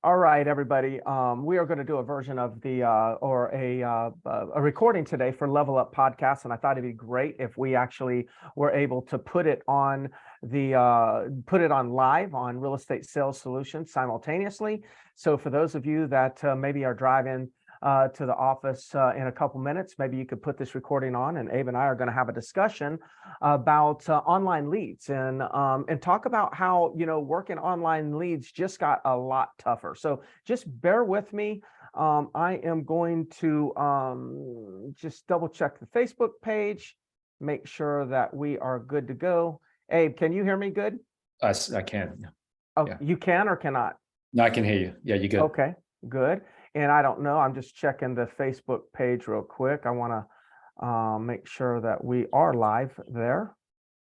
All right, everybody. We are going to do a version of the a recording today for Level Up Podcast, and I thought it'd be great if we actually were able to put it on live on Real Estate Sales Solutions simultaneously. So for those of you that maybe are driving to the office in a couple minutes, maybe you could put this recording on, and Abe and I are going to have a discussion about online leads and talk about how, working online leads just got a lot tougher. So just bear with me. I am going to just double check the Facebook page, make sure that we are good to go. Abe, can you hear me good? I can. Oh, Yeah. You can or cannot? No, I can hear you. Yeah, you good. Okay, good. And I don't know, I'm just checking the Facebook page real quick. I want to make sure that we are live there.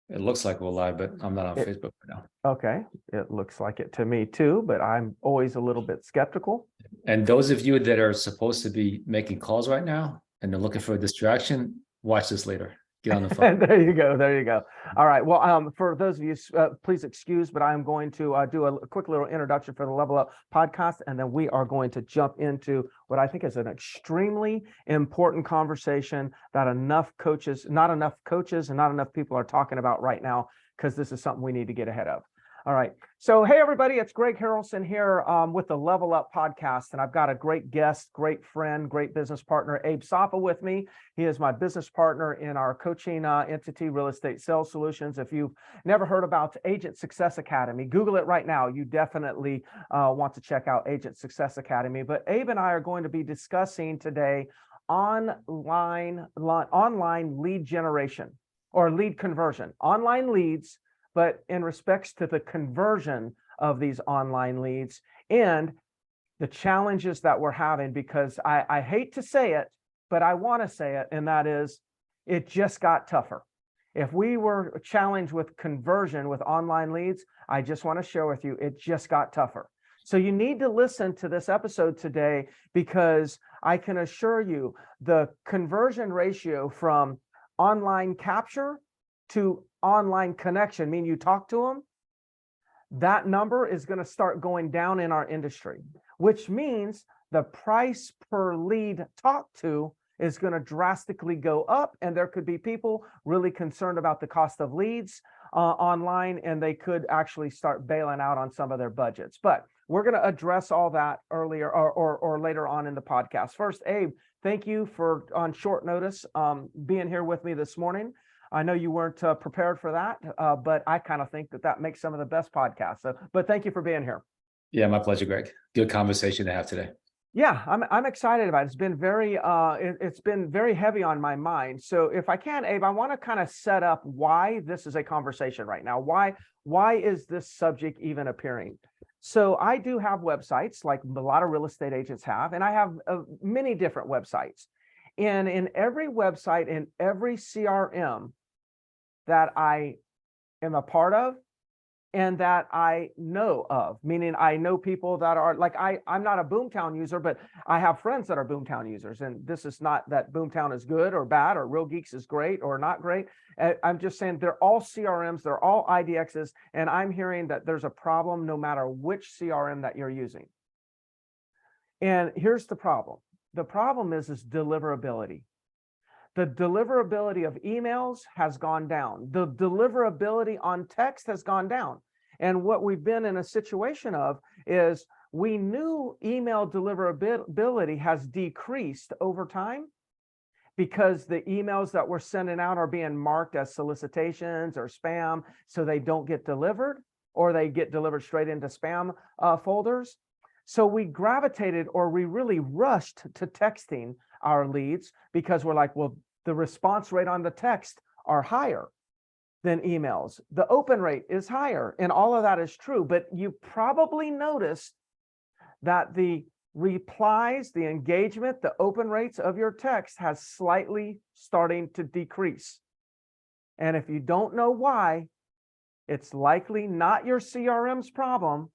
It looks like we're live, but I'm not on Facebook right now. Okay, it looks like it to me too, but I'm always a little bit skeptical. And those of you that are supposed to be making calls right now and they're looking for a distraction, watch this later. Get on the phone. There you go. There you go. All right. Well, for those of you, please excuse, but I'm going to do a quick little introduction for the Level Up Podcast, and then we are going to jump into what I think is an extremely important conversation that not enough coaches and not enough people are talking about right now, because this is something we need to get ahead of. All right. So, hey, everybody, it's Greg Harrelson here with the Level Up Podcast, and I've got a great guest, great friend, great business partner, Abe Safa, with me. He is my business partner in our coaching entity, Real Estate Sales Solutions. If you've never heard about Agent Success Academy, Google it right now. You definitely want to check out Agent Success Academy. But Abe and I are going to be discussing today online lead generation or lead conversion, online leads, but in respects to the conversion of these online leads and the challenges that we're having, because I hate to say it, but I want to say it, and that is, it just got tougher. If we were challenged with conversion with online leads, I just want to share with you, it just got tougher. So you need to listen to this episode today, because I can assure you the conversion ratio from online capture to online connection, meaning you talk to them, that number is going to start going down in our industry, which means the price per lead talked to is going to drastically go up. And there could be people really concerned about the cost of leads online, and they could actually start bailing out on some of their budgets. But we're going to address all that earlier or later on in the podcast. First, Abe, thank you for on short notice being here with me this morning. I know you weren't prepared for that, but I kind of think that makes some of the best podcasts. So, but thank you for being here. Yeah, my pleasure, Greg. Good conversation to have today. Yeah, I'm excited about it. It's been very heavy on my mind. So if I can, Abe, I want to kind of set up why this is a conversation right now. Why is this subject even appearing? So I do have websites like a lot of real estate agents have, and I have many different websites. And in every website, in every CRM that I am a part of and that I know of, meaning I know people that are like, I'm not a Boomtown user, but I have friends that are Boomtown users. And this is not that Boomtown is good or bad or Real Geeks is great or not great. I'm just saying they're all CRMs, they're all IDXs, and I'm hearing that there's a problem no matter which CRM that you're using. And here's the problem. The problem is deliverability. The deliverability of emails has gone down. The deliverability on text has gone down. And what we've been in a situation of is we knew email deliverability has decreased over time because the emails that we're sending out are being marked as solicitations or spam, so they don't get delivered, or they get delivered straight into spam folders. So we gravitated, or we really rushed to texting our leads because we're like, well, the response rate on the text are higher than emails. The open rate is higher, and all of that is true. But you probably noticed that the replies, the engagement, the open rates of your text has slightly starting to decrease. And if you don't know why, it's likely not your CRM's problem.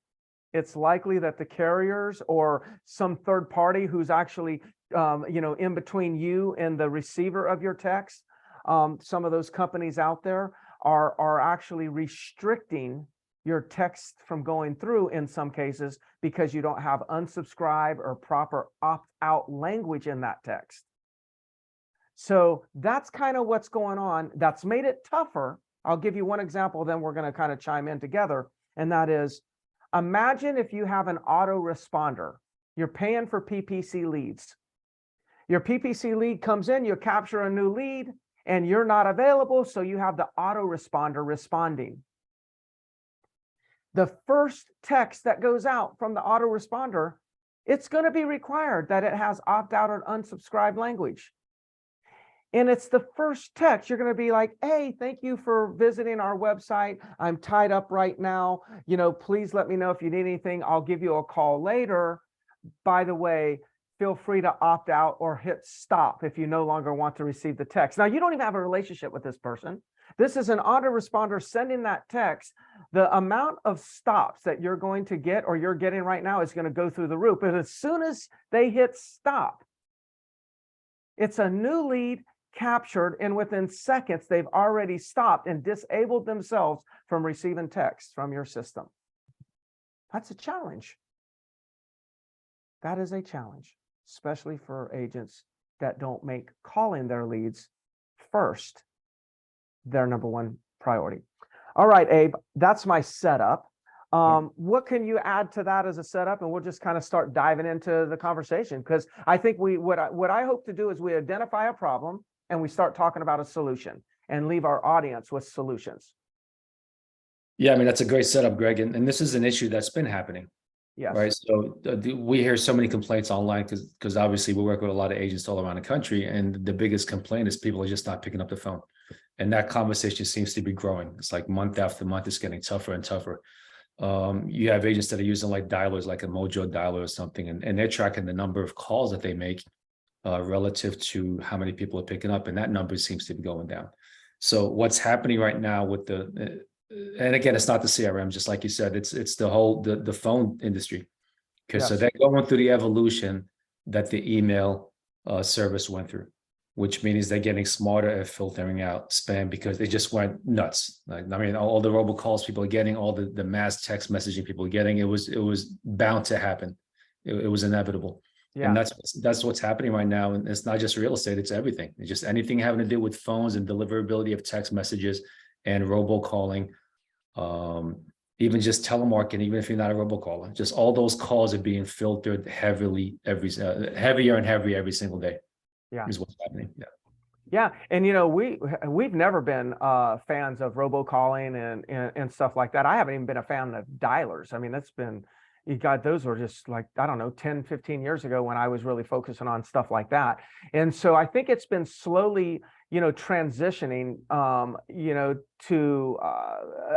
It's likely that the carriers or some third party who's actually, in between you and the receiver of your text, some of those companies out there are actually restricting your text from going through in some cases because you don't have unsubscribe or proper opt-out language in that text. So that's kind of what's going on. That's made it tougher. I'll give you one example, then we're going to kind of chime in together. And that is, imagine if you have an autoresponder. You're paying for PPC leads. Your PPC lead comes in, you capture a new lead, and you're not available, so you have the autoresponder responding. The first text that goes out from the autoresponder, it's going to be required that it has opt-out or unsubscribe language. And it's the first text. You're going to be like, hey, thank you for visiting our website. I'm tied up right now. You know, please let me know if you need anything. I'll give you a call later. By the way, feel free to opt out or hit stop if you no longer want to receive the text. Now, you don't even have a relationship with this person. This is an autoresponder sending that text. The amount of stops that you're going to get or you're getting right now is going to go through the roof. But as soon as they hit stop, it's a new lead captured, and within seconds, they've already stopped and disabled themselves from receiving text from your system. That's a challenge. That is a challenge, especially for agents that don't make calling their leads first their number one priority. All right, Abe, that's my setup. What can you add to that as a setup? And we'll just kind of start diving into the conversation, because I think what I hope to do is we identify a problem and we start talking about a solution and leave our audience with solutions. Yeah, I mean, that's a great setup, Greg. And this is an issue that's been happening. Yes. Right. So we hear so many complaints online because obviously we work with a lot of agents all around the country. And the biggest complaint is people are just not picking up the phone. And that conversation seems to be growing. It's like month after month, it's getting tougher and tougher. You have agents that are using like dialers, like a Mojo dialer or something, and they're tracking the number of calls that they make relative to how many people are picking up. And that number seems to be going down. So what's happening right now with and again, it's not the CRM, just like you said, it's the whole, the phone industry. Okay. Yes. So they're going through the evolution that the email service went through, which means they're getting smarter at filtering out spam because they just went nuts. Like, I mean, all the robocalls people are getting, all the mass text messaging people are getting, it was bound to happen. It was inevitable. Yeah. And that's what's happening right now. And it's not just real estate, it's everything. It's just anything having to do with phones and deliverability of text messages and robocalling. Even just telemarketing, even if you're not a robocaller, just all those calls are being filtered heavily heavier and heavier every single day. Yeah, is what's happening. Yeah. Yeah, and you know, we've never been fans of robocalling and stuff like that. I haven't even been a fan of dialers. I mean, that's been, you got, those were just like, I don't know, 10, 15 years ago when I was really focusing on stuff like that. And so I think it's been slowly, you know, transitioning, you know, to,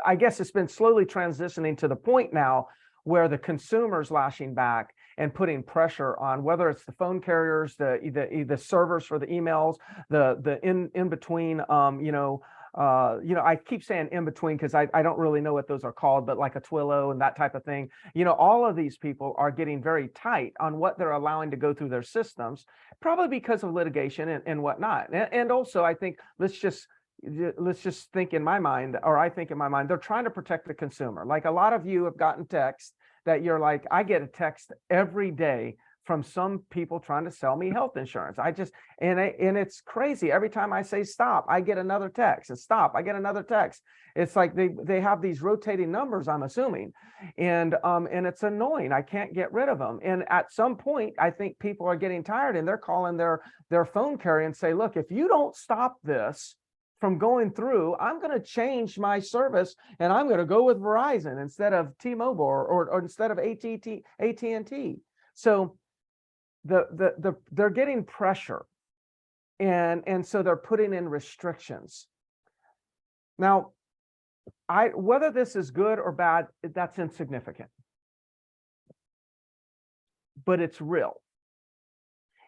I guess it's been slowly transitioning to the point now where the consumer's lashing back and putting pressure on, whether it's the phone carriers, the servers for the emails, the in between, you know, I keep saying in between because I don't really know what those are called, but like a Twilio and that type of thing. You know, all of these people are getting very tight on what they're allowing to go through their systems, probably because of litigation and whatnot. And also, I think let's just think in my mind, or I think in my mind, they're trying to protect the consumer. Like a lot of you have gotten text that you're like, I get a text every day from some people trying to sell me health insurance. And it's crazy. Every time I say stop, I get another text, and stop, I get another text. It's like they have these rotating numbers, I'm assuming. And it's annoying. I can't get rid of them. And at some point, I think people are getting tired and they're calling their phone carrier and say, look, if you don't stop this from going through, I'm going to change my service and I'm going to go with Verizon instead of T-Mobile or instead of AT&T. So they're getting pressure, and so they're putting in restrictions. Now, whether this is good or bad, that's insignificant, but it's real.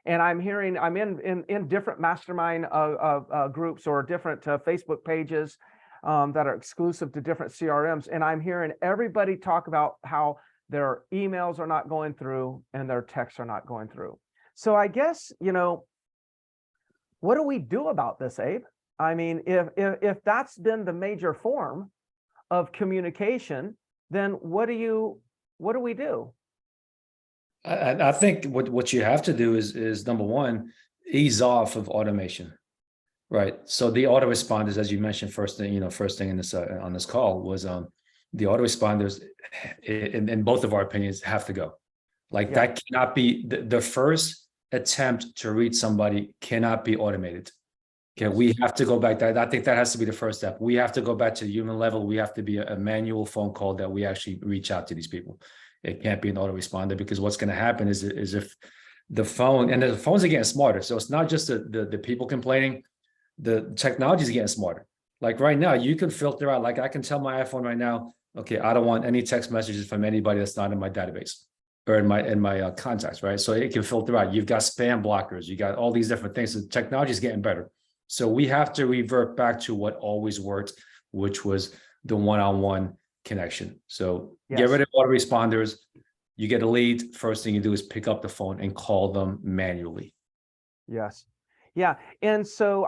And I'm in different mastermind groups or different Facebook pages that are exclusive to different CRMs. And I'm hearing everybody talk about how their emails are not going through and their texts are not going through. So I guess, you know, what do we do about this, Abe? I mean, if that's been the major form of communication then what do we do? I think what you have to do is number one, ease off of automation, right? So the autoresponders, as you mentioned, first thing in this on this call was the autoresponders, in both of our opinions, have to go. Like Yeah. that cannot be the first attempt to reach somebody cannot be automated. Okay, Yes. we have to go back. I think that has to be the first step. We have to go back to the human level. We have to be a manual phone call that we actually reach out to these people. It can't be an autoresponder, because what's going to happen is if the phones are getting smarter. So it's not just the people complaining, the technology is getting smarter. Like right now, you can filter out, like I can tell my iPhone right now, okay, I don't want any text messages from anybody that's not in my database or in my contacts, right? So it can filter out. You've got spam blockers, you got all these different things. The technology is getting better. So we have to revert back to what always worked, which was the one-on-one connection. So get Yes. rid of autoresponders. You get a lead, first thing you do is pick up the phone and call them manually. Yes. Yeah. And so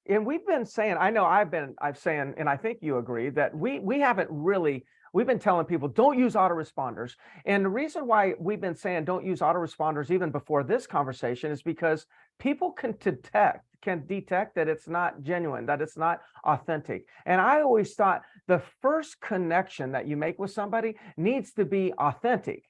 we've been saying, I've saying, and I think you agree that we haven't really, we've been telling people don't use autoresponders. And the reason why we've been saying don't use autoresponders even before this conversation is because people can detect that it's not genuine, that it's not authentic. And I always thought the first connection that you make with somebody needs to be authentic.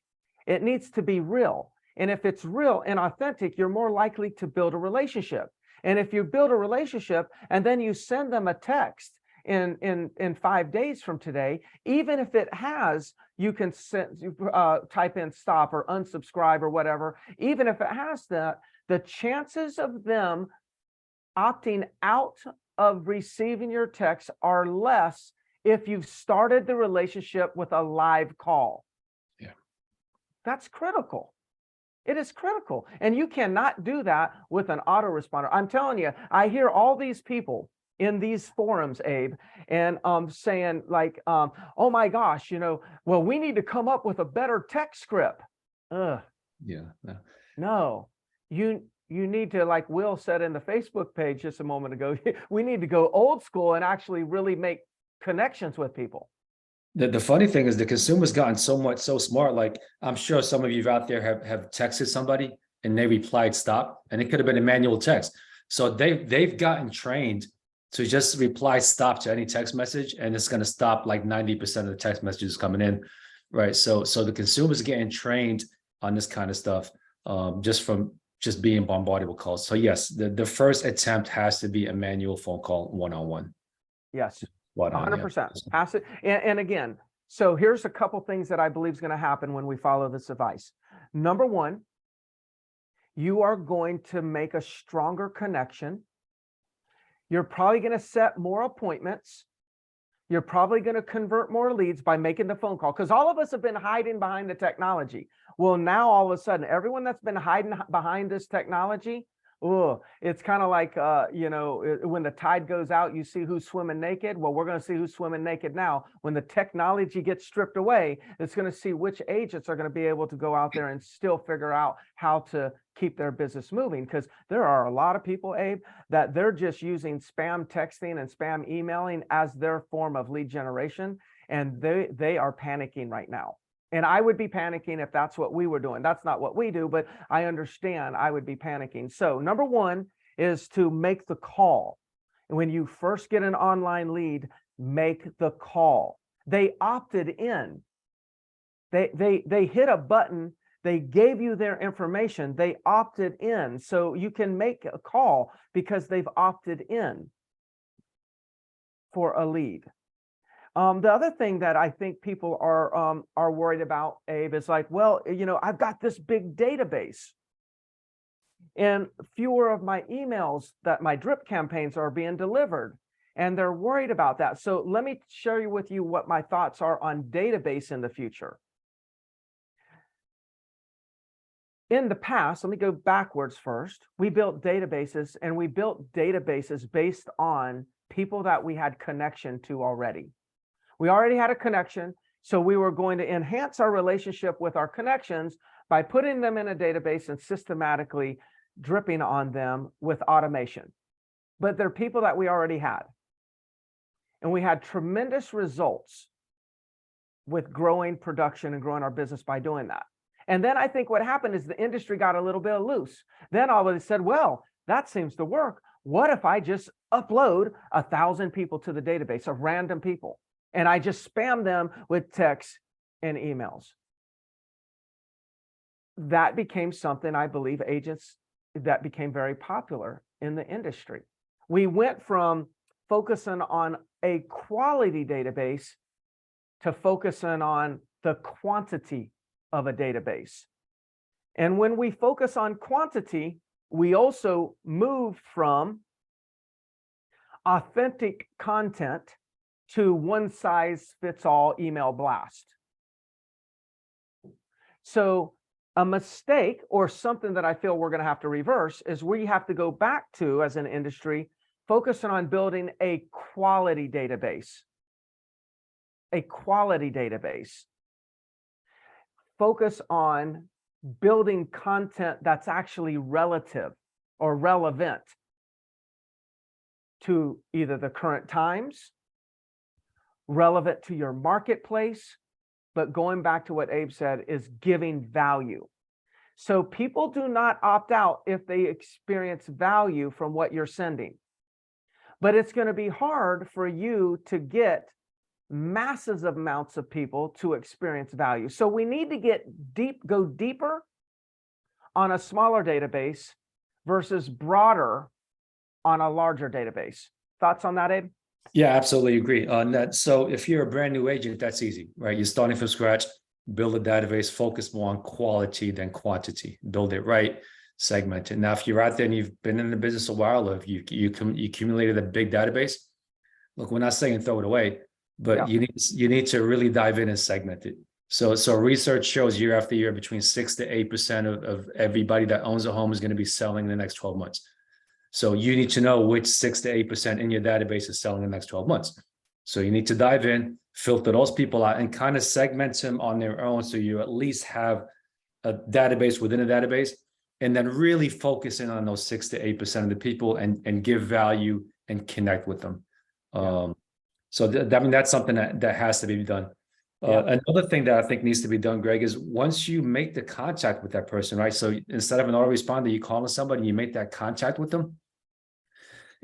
It needs to be real. And if it's real and authentic, you're more likely to build a relationship. And if you build a relationship and then you send them a text in 5 days from today, even if it has, you can type in stop or unsubscribe or whatever, even if it has that, the chances of them opting out of receiving your text are less if you've started the relationship with a live call. Yeah. That's critical. It is critical. And you cannot do that with an autoresponder. I'm telling you, I hear all these people in these forums, Abe, and saying like, oh my gosh, well, we need to come up with a better text script. Ugh. Yeah. No, you need to, like Will said in the Facebook page just a moment ago, we need to go old school and actually really make connections with people. The funny thing is the consumer's gotten so smart. Like I'm sure some of you out there have texted somebody and they replied stop, and it could have been a manual text. So they've gotten trained to just reply stop to any text message, and it's going to stop like 90% of the text messages coming in, right? So the consumer's getting trained on this kind of stuff, just from just being bombarded with calls. So yes, the first attempt has to be a manual phone call, one-on-one. Yes. What 100%. And again, so here's a couple things that I believe is going to happen when we follow this advice. Number one, you are going to make a stronger connection. You're probably going to set more appointments. You're probably going to convert more leads by making the phone call, because all of us have been hiding behind the technology. Well, now all of a sudden, everyone that's been hiding behind this technology, oh, it's kind of like, when the tide goes out, you see who's swimming naked. Well, we're going to see who's swimming naked now. When the technology gets stripped away, it's going to see which agents are going to be able to go out there and still figure out how to keep their business moving. Because there are a lot of people, Abe, that they're just using spam texting and spam emailing as their form of lead generation. And they are panicking right now. And I would be panicking if that's what we were doing. That's not what we do, but I understand I would be panicking. So number one is to make the call. And when you first get an online lead, make the call. They opted in. They hit a button. They gave you their information. They opted in. So you can make a call because they've opted in for a lead. The other thing that I think people are worried about, Abe, is like, well, I've got this big database, and fewer of my emails that my drip campaigns are being delivered, and they're worried about that. So let me share with you what my thoughts are on database in the future. In the past, let me go backwards first. We built databases, and we built databases based on people that we had connection to already. We already had a connection, so we were going to enhance our relationship with our connections by putting them in a database and systematically dripping on them with automation. But they're people that we already had. And we had tremendous results with growing production and growing our business by doing that. And then I think what happened is the industry got a little bit loose. Then all of a sudden said, well, that seems to work. What if I just upload 1,000 people to the database of random people, and I just spam them with texts and emails? That became something, I believe, that became very popular in the industry. We went from focusing on a quality database to focusing on the quantity of a database. And when we focus on quantity, we also move from authentic content to one-size-fits-all email blast. So a mistake, or something that I feel we're going to have to reverse, is we have to go back to, as an industry, focusing on building a quality database. A quality database. Focus on building content that's actually relative or relevant to either the current times, relevant to your marketplace, but going back to what Abe said, is giving value. So people do not opt out if they experience value from what you're sending. But it's going to be hard for you to get masses of amounts of people to experience value. So we need to go deeper on a smaller database versus broader on a larger database. Thoughts on that, Abe? Yeah, absolutely agree on that. So if you're a brand new agent, that's easy, right? You're starting from scratch, build a database, focus more on quality than quantity, build it right, segment it. Now, if you're out there and you've been in the business a while, or if you accumulated a big database, look, we're not saying throw it away, but you need to really dive in and segment it. So research shows year after year between 6 to 8% of everybody that owns a home is going to be selling in the next 12 months. So you need to know which 6 to 8% in your database is selling in the next 12 months. So you need to dive in, filter those people out, and kind of segment them on their own, so you at least have a database within a database, and then really focus in on those 6 to 8% of the people and give value and connect with them. So I mean, that's something that has to be done. Another thing that I think needs to be done, Greg, is once you make the contact with that person, right? So instead of an autoresponder, you call somebody, you make that contact with them,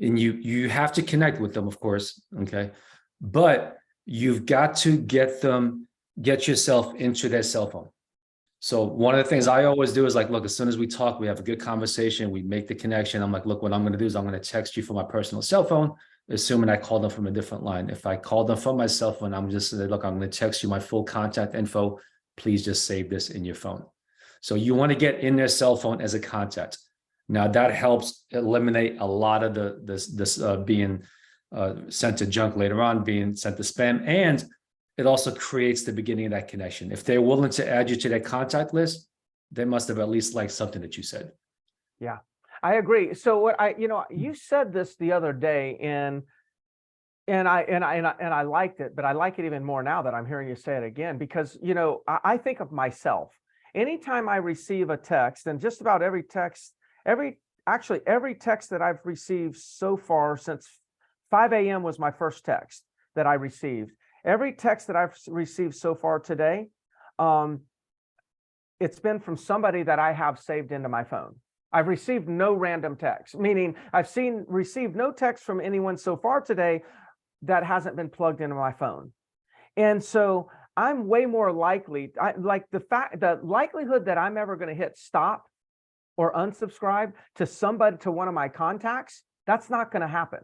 and you have to connect with them, of course, okay? But you've got to get yourself into their cell phone. So one of the things I always do is like, look, as soon as we talk, we have a good conversation, we make the connection. I'm like, look, what I'm going to do is I'm going to text you from my personal cell phone, assuming I call them from a different line. If I call them from my cell phone, I'm just saying, look, I'm going to text you my full contact info. Please just save this in your phone. So you want to get in their cell phone as a contact. Now that helps eliminate a lot of this being sent to junk later on, being sent to spam, and it also creates the beginning of that connection. If they're willing to add you to their contact list, they must have at least liked something that you said. Yeah, I agree. So what you said this the other day, and I liked it, but I like it even more now that I'm hearing you say it again, because I think of myself. Anytime I receive a text, and just about every text that I've received so far since 5 a.m. was my first text that I received. Every text that I've received so far today, it's been from somebody that I have saved into my phone. I've received no random text, meaning I've received no text from anyone so far today that hasn't been plugged into my phone. And so I'm way more likely, the likelihood that I'm ever going to hit stop or unsubscribe to one of my contacts, that's not going to happen.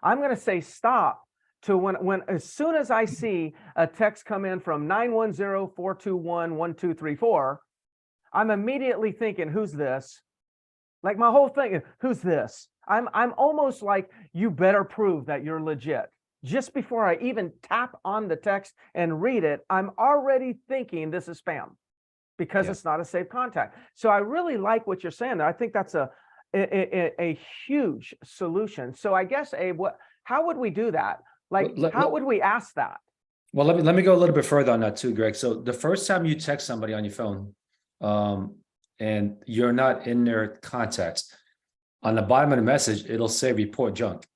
I'm going to say stop to as soon as I see a text come in from 910-421-1234, I'm immediately thinking, who's this? Like my whole thing is, who's this? I'm almost like, you better prove that you're legit. Just before I even tap on the text and read it, I'm already thinking this is spam because it's not a safe contact. So I really like what you're saying there. I think that's a huge solution. So I guess, Abe, how would we do that? Like, how would we ask that? Well, let me go a little bit further on that too, Greg. So the first time you text somebody on your phone, and you're not in their contacts, on the bottom of the message, it'll say report junk.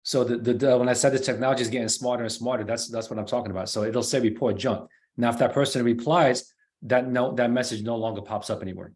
So when I said the technology is getting smarter and smarter, that's what I'm talking about. So it'll say report junk. Now, if that person replies, that message no longer pops up anymore.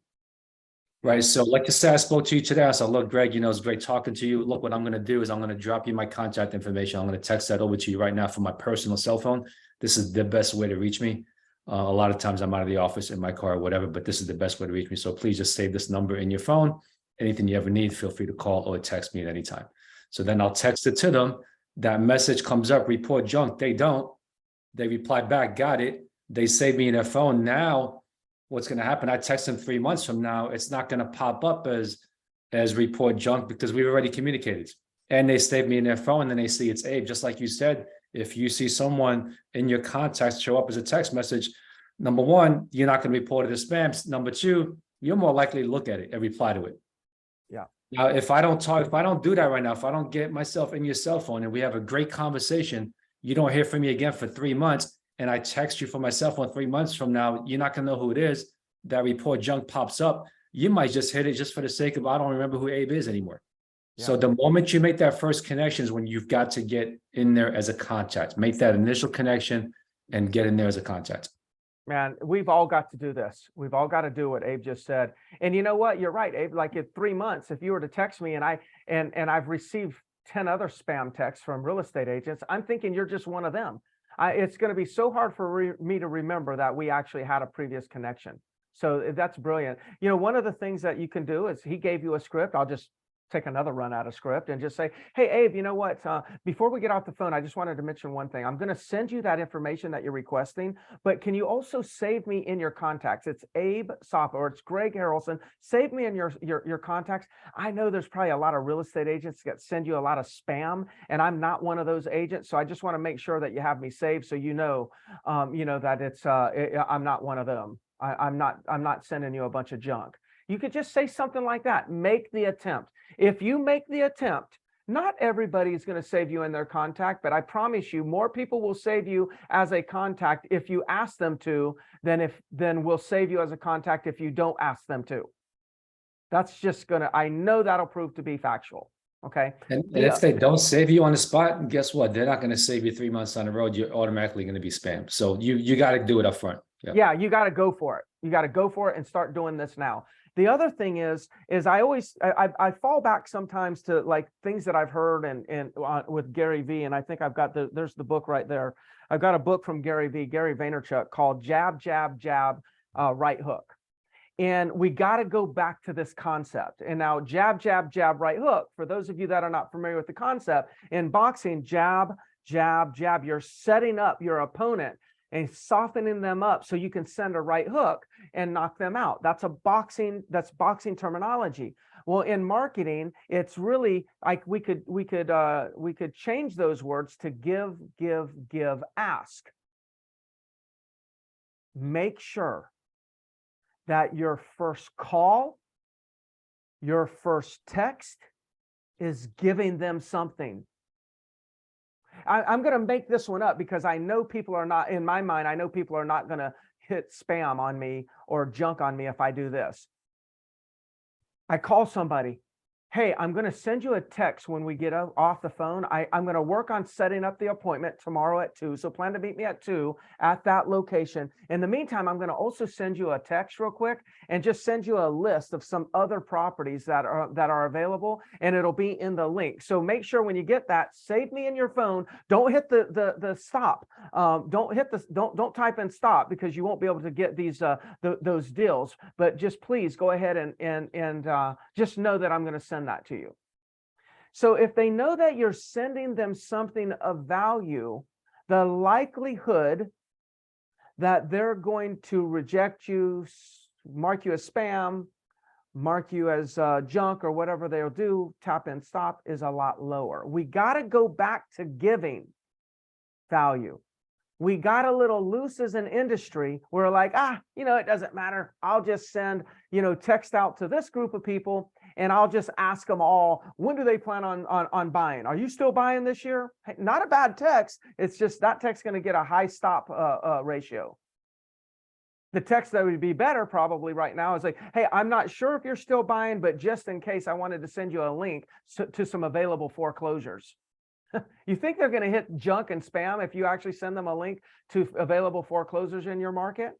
Right. So like you said, I spoke to you today. I said, look, Greg, it's great talking to you. Look, what I'm going to do is I'm going to drop you my contact information. I'm going to text that over to you right now from my personal cell phone. This is the best way to reach me. A lot of times I'm out of the office in my car or whatever, but this is the best way to reach me. So please just save this number in your phone. Anything you ever need, feel free to call or text me at any time. So then I'll text it to them. That message comes up, report junk. They don't. They reply back, got it. They save me in their phone. Now, what's going to happen? I text them 3 months from now. It's not going to pop up as report junk because we've already communicated. And they save me in their phone and then they see it's Abe. Just like you said, if you see someone in your contacts show up as a text message, number one, you're not going to report it as spam. Number two, you're more likely to look at it and reply to it. Yeah. Now, if I don't do that right now, if I don't get myself in your cell phone and we have a great conversation, you don't hear from me again for 3 months, and I text you from my cell phone 3 months from now, you're not going to know who it is. That report junk pops up. You might just hit it just for the sake of, I don't remember who Abe is anymore. Yeah. So the moment you make that first connection is when you've got to get in there as a contact, make that initial connection and get in there as a contact. Man, we've all got to do this. We've all got to do what Abe just said. And you know what? You're right, Abe. Like in 3 months, if you were to text me and I've received 10 other spam texts from real estate agents, I'm thinking you're just one of them. It's going to be so hard for me to remember that we actually had a previous connection. So that's brilliant. One of the things that you can do is he gave you a script. I'll just take another run out of script and just say, hey, Abe, you know what? Before we get off the phone, I just wanted to mention one thing. I'm going to send you that information that you're requesting, but can you also save me in your contacts? It's Abe Sapa or it's Greg Harrelson. Save me in your contacts. I know there's probably a lot of real estate agents that send you a lot of spam, and I'm not one of those agents. So I just want to make sure that you have me saved so that it's I'm not one of them. I'm not sending you a bunch of junk. You could just say something like that. Make the attempt. If you make the attempt, not everybody is going to save you in their contact, but I promise you more people will save you as a contact if you ask them to than will save you as a contact if you don't ask them to. That's just I know that'll prove to be factual. Okay. And if they don't save you on the spot, guess what? They're not going to save you 3 months down the road. You're automatically going to be spammed. So you got to do it up front. Yeah, you got to go for it. You got to go for it and start doing this now. The other thing is I fall back sometimes to like things that I've heard and with Gary V. And I think I've got there's the book right there. I've got a book from Gary Vaynerchuk called Jab, Jab, Jab, Right Hook. And we got to go back to this concept. And now jab, jab, jab, right hook. For those of you that are not familiar with the concept, in boxing, jab, jab, jab, you're setting up your opponent and softening them up so you can send a right hook and knock them out. That's boxing terminology. Well, in marketing, it's really like we could change those words to give, ask. Make sure that your first call, your first text is giving them something. I'm going to make this one up because I know people are not, in my mind, I know people are not going to hit spam on me or junk on me if I do this. I call somebody, hey, I'm going to send you a text when we get off the phone. I'm going to work on setting up the appointment tomorrow at 2. So plan to meet me at 2 at that location. In the meantime, I'm going to also send you a text real quick and just send you a list of some other properties that are available, and it'll be in the link. So make sure when you get that, save me in your phone. Don't hit the stop. Don't type in stop because you won't be able to get those deals. But just please go ahead and just know that I'm going to send that to you. So if they know that you're sending them something of value, the likelihood that they're going to reject you, mark you as spam, mark you as junk or whatever they'll do, tap and stop, is a lot lower. We got to go back to giving value. We got a little loose as an industry. We're like, it doesn't matter. I'll just send, text out to this group of people and I'll just ask them all, when do they plan on buying? Are you still buying this year? Hey, not a bad text. It's just that text going to get a high stop ratio. The text that would be better probably right now is like, hey, I'm not sure if you're still buying, but just in case, I wanted to send you a link to some available foreclosures. You think they're going to hit junk and spam if you actually send them a link to available foreclosures in your market?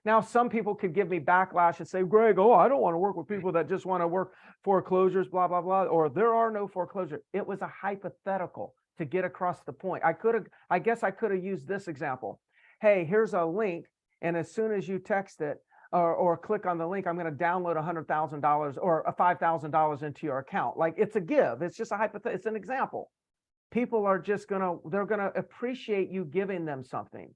Now, some people could give me backlash and say, Greg, oh, I don't want to work with people that just want to work foreclosures, blah, blah, blah, or there are no foreclosures. It was a hypothetical to get across the point. I guess I could have used this example. Hey, here's a link. And as soon as you text it or click on the link, I'm going to download $100,000 or $5,000 into your account. Like, it's a give. It's just a hypothetical. It's an example. People are just they're going to appreciate you giving them something.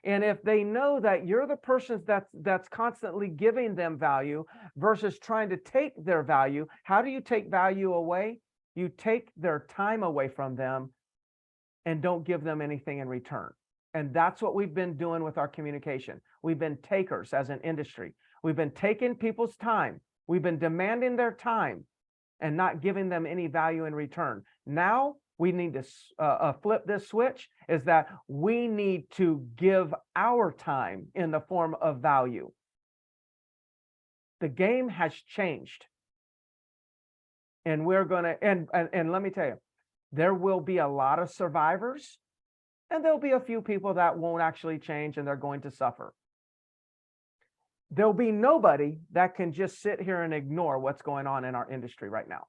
And if they know that you're the person that's constantly giving them value versus trying to take their value, how do you take value away? You take their time away from them and don't give them anything in return. And that's what we've been doing with our communication. We've been takers as an industry. We've been taking people's time. We've been demanding their time and not giving them any value in return. Now, we need to flip this switch, is that we need to give our time in the form of value. The game has changed. And we're going to, and let me tell you, there will be a lot of survivors, and there'll be a few people that won't actually change and they're going to suffer. There'll be nobody that can just sit here and ignore what's going on in our industry right now.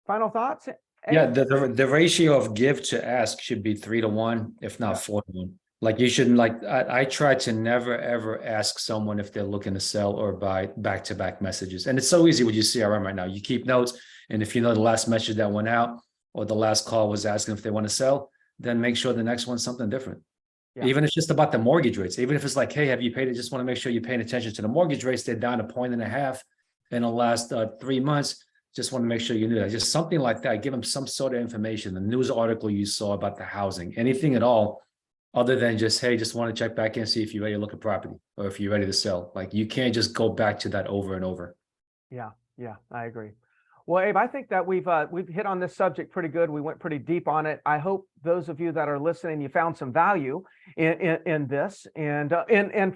Final thoughts? Yeah, the ratio of give to ask should be 3 to 1, if not 4 to 1. Like, you shouldn't, like, I try to never ever ask someone if they're looking to sell or buy back-to-back messages. And it's so easy with your CRM right now. You keep notes, and if you know the last message that went out or the last call was asking if they want to sell, then make sure the next one's something different. Yeah. Even if it's just about the mortgage rates, even if it's like, hey, have you paid it? Just want to make sure you're paying attention to the mortgage rates. They're down 1.5 points in the last 3 months. Just want to make sure you knew that. Just something like that. Give them some sort of information. The news article you saw about the housing, anything at all, other than just, hey, just want to check back in, see if you're ready to look at property or if you're ready to sell. Like, you can't just go back to that over and over. Yeah, I agree. Well, Abe, I think that we've hit on this subject pretty good. We went pretty deep on it. I hope those of you that are listening, you found some value in this. And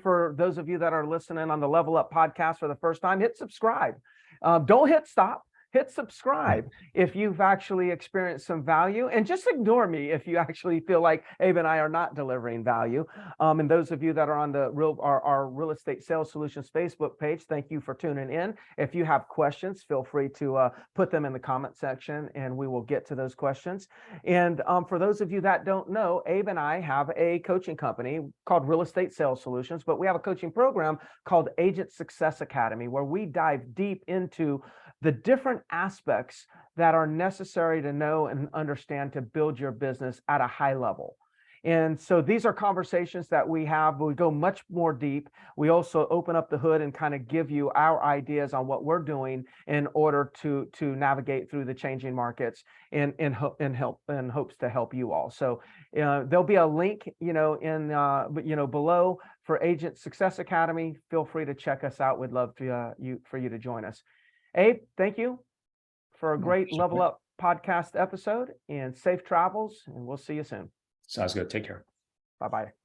for those of you that are listening on the Level Up podcast for the first time, hit subscribe. Don't hit stop. Hit subscribe if you've actually experienced some value, and just ignore me if you actually feel like Abe and I are not delivering value. And those of you that are on the our Real Estate Sales Solutions Facebook page, thank you for tuning in. If you have questions, feel free to put them in the comment section and we will get to those questions. And for those of you that don't know, Abe and I have a coaching company called Real Estate Sales Solutions, but we have a coaching program called Agent Success Academy, where we dive deep into the different aspects that are necessary to know and understand to build your business at a high level. And so these are conversations that we have. We go much more deep. We also open up the hood and kind of give you our ideas on what we're doing in order to navigate through the changing markets and hopes to help you all. So there'll be a link, below for Agent Success Academy. Feel free to check us out. We'd love for you to join us. Abe, thank you for a great Level Up podcast episode, and safe travels, and we'll see you soon. Sounds good. Take care. Bye-bye.